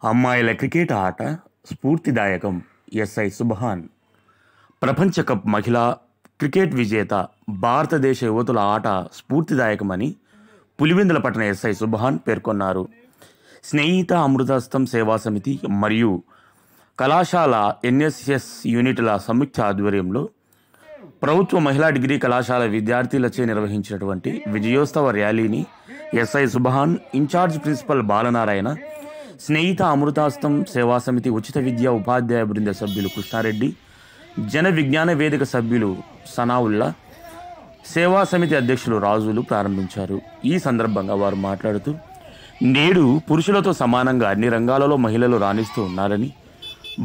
అమ్మాయిల క్రికెట్ ఆట స్ఫూర్తిదాయకం. ఎస్ఐ సుబ్హాన్. ప్రపంచ కప్ మహిళా క్రికెట్ విజేత భారతదేశ యువతుల ఆట స్ఫూర్తిదాయకమని పులివెందుల పట్టణ ఎస్ఐ సుబ్హాన్ పేర్కొన్నారు. స్నేహిత అమృతహస్తం సేవా సమితి మరియు కళాశాల ఎన్ఎస్ఎస్ యూనిట్ల సంయుక్త ఆధ్వర్యంలో ప్రభుత్వ మహిళా డిగ్రీ కళాశాల విద్యార్థులచే నిర్వహించినటువంటి విజయోత్సవ ర్యాలీని SI Subhan, incharge principal Balanarayana, Snehitha Amrutastam Seva Samiti ఉచిత విద్యా ఉపాధ్యాయ బృంద సభ్యులు కృష్ణారెడ్డి, జన విజ్ఞాన వేదిక సభ్యులు సనావుల్లా, సేవా సమితి అధ్యక్షులు రాజులు ప్రారంభించారు. ఈ సందర్భంగా వారు మాట్లాడుతూ, నేడు పురుషులతో సమానంగా అన్ని రంగాలలో మహిళలు రాణిస్తూ ఉన్నారని,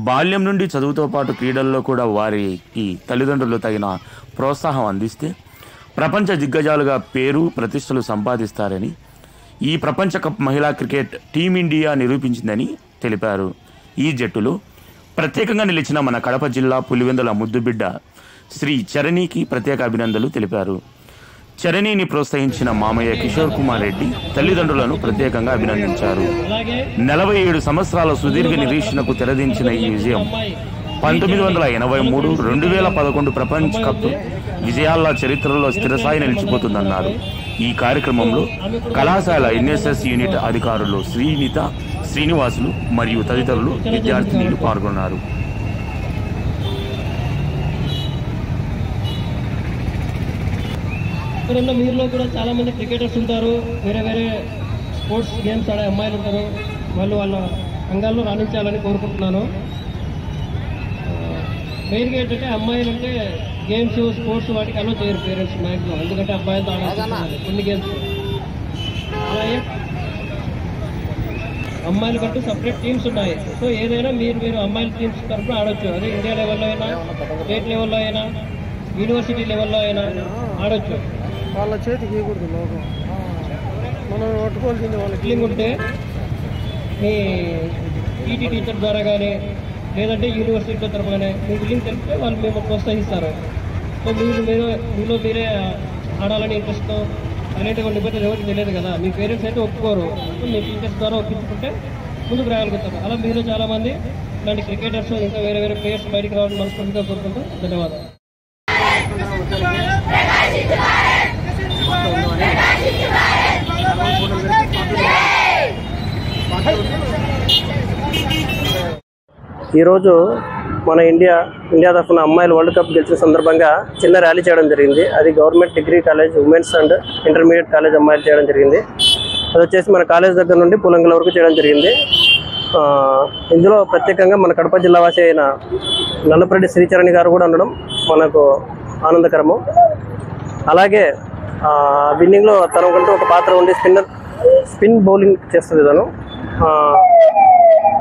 బాల్యం నుండి చదువుతో పాటు క్రీడల్లో కూడా వారికి తల్లిదండ్రులు తగిన ప్రోత్సాహం అందిస్తే ప్రపంచ దిగ్గజాలుగా పేరు ప్రతిష్టలు సంపాదిస్తారని ఈ ప్రపంచ కప్ మహిళా క్రికెట్ టీమిండియా నిరూపించిందని తెలిపారు. ఈ జట్టులో ప్రత్యేకంగా నిలిచిన మన కడప జిల్లా పులివెందుల ముద్దుబిడ్డ శ్రీ చరణికి ప్రత్యేక అభినందనలు తెలిపారు. చరణిని ప్రోత్సహించిన మామయ్య కిషోర్ కుమార్ రెడ్డి తల్లిదండ్రులను ప్రత్యేకంగా అభినందించారు. 47 సంవత్సరాల సుదీర్ఘ నిరీక్షణకు తెరదించిన ఈ విజయం 1983, 2011 ప్రపంచ కప్ విజయాల చరిత్రలో స్థిరస్థాయి నిలిచిపోతుందన్నారు. ఈ కార్యక్రమంలో కళాశాల ఎన్ఎస్ఎస్ యూనిట్ అధికారులు శ్రీనిత, శ్రీనివాసులు మరియు తదితరులు విద్యార్థినీలు పాల్గొన్నారు. ఇక్కడున్న మీరులో కూడా చాలా మంది క్రికెటర్స్ ఉంటారు, వేరే వేరే స్పోర్ట్స్ గేమ్స్ ఆడే అమ్మాయిలు ఉంటారు. వాళ్ళు వాళ్ళ రంగాల్లో రాణించాలని కోరుకుంటున్నాను. మెయిన్గా ఏంటంటే అమ్మాయిలు అంటే గేమ్స్, స్పోర్ట్స్ వాటికి అలో చేయరు పేరెంట్స్ మ్యాక్సిమం, ఎందుకంటే అబ్బాయిలతో ఆడాలి కొన్ని గేమ్స్. అలాగే అమ్మాయిల కంటూ సపరేట్ టీమ్స్ ఉన్నాయి. సో ఏదైనా మీరు అమ్మాయిల టీమ్స్ తరఫున ఆడొచ్చు. అదే ఇండియా లెవెల్లో అయినా, స్టేట్ లెవెల్లో అయినా, యూనివర్సిటీ లెవెల్లో అయినా ఆడొచ్చు. వాళ్ళ చేతికి ఇవ్వకూడదు లోగో, మనం పట్టుకోవాల్సింది వాళ్ళకి. ఫీలింగ్ ఉంటే మీ పీటీ టీచర్ ద్వారా కానీ లేదంటే యూనివర్సిటీ తరఫునే మీ ఫీలింగ్ తెలిస్తే వాళ్ళు మేము ప్రోత్సహిస్తారు. సో మీలో మీరే ఆడాలని ఇంట్రెస్ట్తో అనేటువంటి నిబంధనలు ఎవరికి తెలియదు కదా, మీ పేరెంట్స్ అయితే ఒప్పుకోరు. సో మీ టీచర్స్ ద్వారా ఒప్పించుకుంటే ముందుకు రాగలుగుతారు. అలా మీరు చాలామంది ఇలాంటి క్రికెటర్స్ ఇంకా వేరే వేరే ప్లేయర్స్ బయటికి రావడం మనస్ఫూర్తిగా కోరుకుంటాం. ధన్యవాదాలు. ఈరోజు మన ఇండియా తరఫున అమ్మాయిలు వరల్డ్ కప్ గెలిచిన సందర్భంగా చిన్న ర్యాలీ చేయడం జరిగింది. అది government degree college women's and intermediate college అమ్మాయిలు చేయడం జరిగింది. అది వచ్చేసి మన కాలేజ్ దగ్గర నుండి పులంగల వరకు చేయడం జరిగింది. ఇందులో ప్రత్యేకంగా మన కడప జిల్లా వాసి అయిన నల్లపరెడ్డి శ్రీచరణి గారు కూడా ఉండడం మనకు ఆనందకరము. అలాగే విన్నింగ్లో తనకంటూ ఒక పాత్ర ఉండి స్పిన్ బౌలింగ్ చేస్తుంది తను.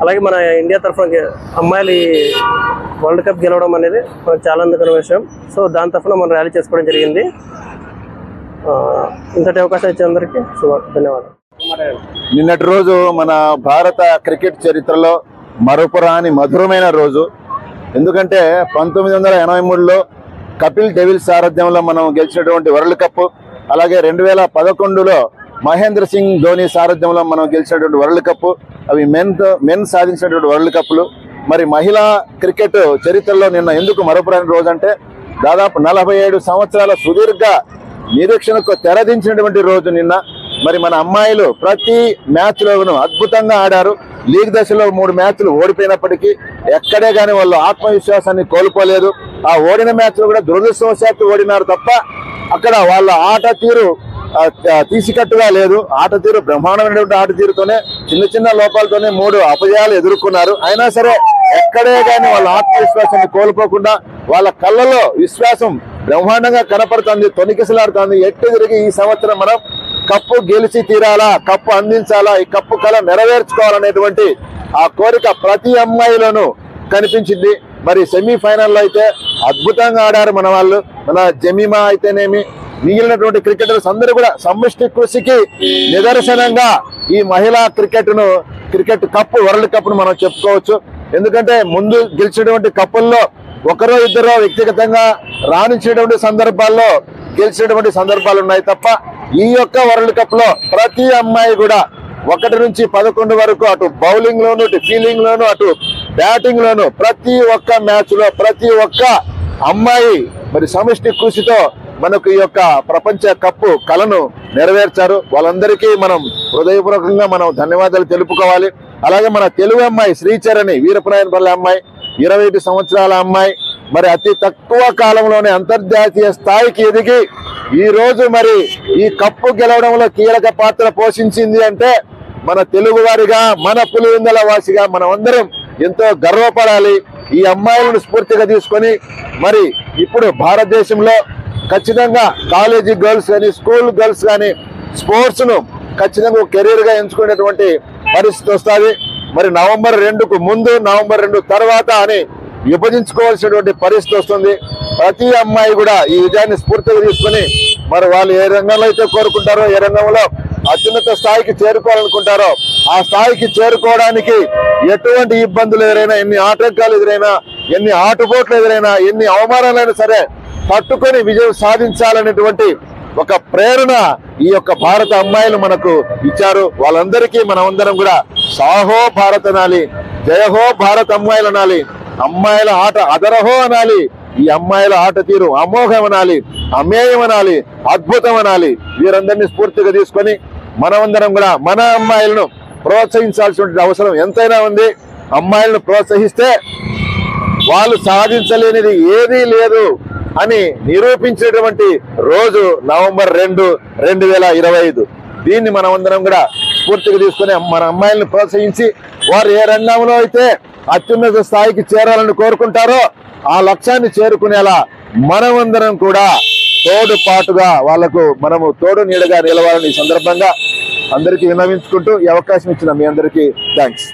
అలాగే మన ఇండియా తరఫున అమ్మాయిలు వరల్డ్ కప్ గెలవడం అనేది మనకు చాలా ఆనందకరమైన విషయం. సో దాని తరఫున మనం ర్యాలీ చేసుకోవడం జరిగింది. ఇంతటి అవకాశం ఇచ్చే అందరికీ ధన్యవాదాలు. నిన్నటి రోజు మన భారత క్రికెట్ చరిత్రలో మరపురాని మధురమైన రోజు. ఎందుకంటే 1983లో కపిల్ డెవిల్ సారథ్యంలో మనం గెలిచినటువంటి వరల్డ్ కప్, అలాగే 2011లో మహేంద్ర సింగ్ ధోని సారథ్యంలో మనం గెలిచినటువంటి వరల్డ్ కప్, అవి మెన్ సాధించినటువంటి వరల్డ్ కప్లు. మరి మహిళా క్రికెట్ చరిత్రలో నిన్న ఎందుకు మరపురాని రోజు అంటే, దాదాపు 47 సంవత్సరాల సుదీర్ఘ నిరీక్షణకు తెరదించినటువంటి రోజు నిన్న. మరి మన అమ్మాయిలు ప్రతి మ్యాచ్లోనూ అద్భుతంగా ఆడారు. లీగ్ దశలో 3 మ్యాచ్లు ఓడిపోయినప్పటికీ ఎక్కడే కానీ వాళ్ళు ఆత్మవిశ్వాసాన్ని కోల్పోలేదు. ఆ ఓడిన మ్యాచ్లో కూడా దురదృష్టవశాత్తు ఓడినారు తప్ప అక్కడ వాళ్ళ ఆట తీరు తీసికట్టుగా లేదు. ఆట తీరు బ్రహ్మాండమైనటువంటి ఆట తీరుతోనే చిన్న చిన్న లోపాలతోనే 3 అపజయాలు ఎదుర్కొన్నారు. అయినా సరే ఎక్కడే కానీ వాళ్ళ ఆత్మవిశ్వాసాన్ని కోల్పోకుండా వాళ్ళ కళ్ళలో విశ్వాసం బ్రహ్మాండంగా కనపడుతుంది, తొనికిసలాడుతుంది. ఎట్టి తిరిగి ఈ సంవత్సరం మనం కప్పు గెలిచి తీరాలా, కప్పు అందించాలా, ఈ కప్పు కళ నెరవేర్చుకోవాలనేటువంటి ఆ కోరిక ప్రతి అమ్మాయిలోనూ కనిపించింది. మరి సెమీఫైనల్లో అయితే అద్భుతంగా ఆడారు మన వాళ్ళు. మన జమీమా అయితేనేమి, మిగిలినటువంటి క్రికెటర్స్ అందరూ కూడా సమిష్టి కృషికి నిదర్శనంగా ఈ మహిళా క్రికెట్ కప్ వరల్డ్ కప్ ను మనం చెప్పుకోవచ్చు. ఎందుకంటే ముందు గెలిచినటువంటి కప్పుల్లో ఒకరో ఇద్దరో వ్యక్తిగతంగా రాణించేటువంటి సందర్భాల్లో గెలిచినటువంటి సందర్భాలు ఉన్నాయి తప్ప ఈ యొక్క వరల్డ్ కప్ లో ప్రతి అమ్మాయి కూడా 1 నుంచి 11 వరకు అటు బౌలింగ్ లోను, అటు ఫీల్డింగ్ లోను, అటు బ్యాటింగ్ లోను ప్రతి ఒక్క మ్యాచ్ లో ప్రతి ఒక్క అమ్మాయి మరి సమిష్టి కృషితో మనకు ఈ యొక్క ప్రపంచ కప్పు కలను నెరవేర్చారు. వాళ్ళందరికీ మనం హృదయపూర్వకంగా మనం ధన్యవాదాలు తెలుపుకోవాలి. అలాగే మన తెలుగు అమ్మాయి శ్రీచరణి వీరప్రాయనపల్లి అమ్మాయి 21 సంవత్సరాల అమ్మాయి మరి అతి తక్కువ కాలంలోనే అంతర్జాతీయ స్థాయికి ఎదిగి ఈ రోజు మరి ఈ కప్పు గెలవడంలో కీలక పాత్ర పోషించింది అంటే మన తెలుగు వారిగా, మన పులివెందుల వాసిగా మనం అందరం ఎంతో గర్వపడాలి. ఈ అమ్మాయిలను స్ఫూర్తిగా తీసుకొని మరి ఇప్పుడు భారతదేశంలో ఖచ్చితంగా కాలేజీ గర్ల్స్ కానీ, స్కూల్ గర్ల్స్ కానీ స్పోర్ట్స్ ను ఖచ్చితంగా ఒక కెరీర్ గా ఎంచుకునేటువంటి పరిస్థితి వస్తుంది. మరి నవంబర్ 2కు ముందు, నవంబర్ 2 తర్వాత అని విభజించుకోవాల్సినటువంటి పరిస్థితి వస్తుంది. ప్రతి అమ్మాయి కూడా ఈ విజయాన్ని స్ఫూర్తిగా తీసుకుని మరి వాళ్ళు ఏ రంగంలో అయితే కోరుకుంటారో, ఏ రంగంలో అత్యున్నత స్థాయికి చేరుకోవాలనుకుంటారో ఆ స్థాయికి చేరుకోవడానికి ఎటువంటి ఇబ్బందులు ఎదురైనా, ఎన్ని ఆటంకాలు ఎదురైనా, ఎన్ని ఆటుపోట్లు ఎదురైనా, ఎన్ని అవమానాలైనా సరే తట్టుకొని విజయం సాధించాలనేటువంటి ఒక ప్రేరణ ఈ యొక్క భారత అమ్మాయిలు మనకు ఇచ్చారు. వాళ్ళందరికీ మనం అందరం కూడా సాహో భారత్ అనాలి, జయహో భారత్ అమ్మాయిలు అనాలి, అమ్మాయిల ఆట అదరహో అనాలి, ఈ అమ్మాయిల ఆట తీరు అమోఘం అనాలి, అమేయం అనాలి, అద్భుతం అనాలి. వీరందరినీ స్ఫూర్తిగా తీసుకొని మనమందరం కూడా మన అమ్మాయిలను ప్రోత్సహించాల్సిన అవసరం ఎంతైనా ఉంది. అమ్మాయిలను ప్రోత్సహిస్తే వాళ్ళు సాధించలేనిది ఏదీ లేదు అని నిరూపించినటువంటి రోజు నవంబర్ 2, 2025. దీన్ని మనమందరం కూడా స్ఫూర్తిగా తీసుకుని మన అమ్మాయిలను ప్రోత్సహించి వారు ఏ రంగంలో అయితే అత్యున్నత స్థాయికి చేరాలని కోరుకుంటారో ఆ లక్ష్యాన్ని చేరుకునేలా మనమందరం కూడా తోడు పాటుగా వాళ్లకు మనము తోడు నీడగా నిలవాలని ఈ సందర్భంగా అందరికీ విన్నవించుకుంటూ ఈ అవకాశం ఇచ్చిన మీ అందరికీ థ్యాంక్స్.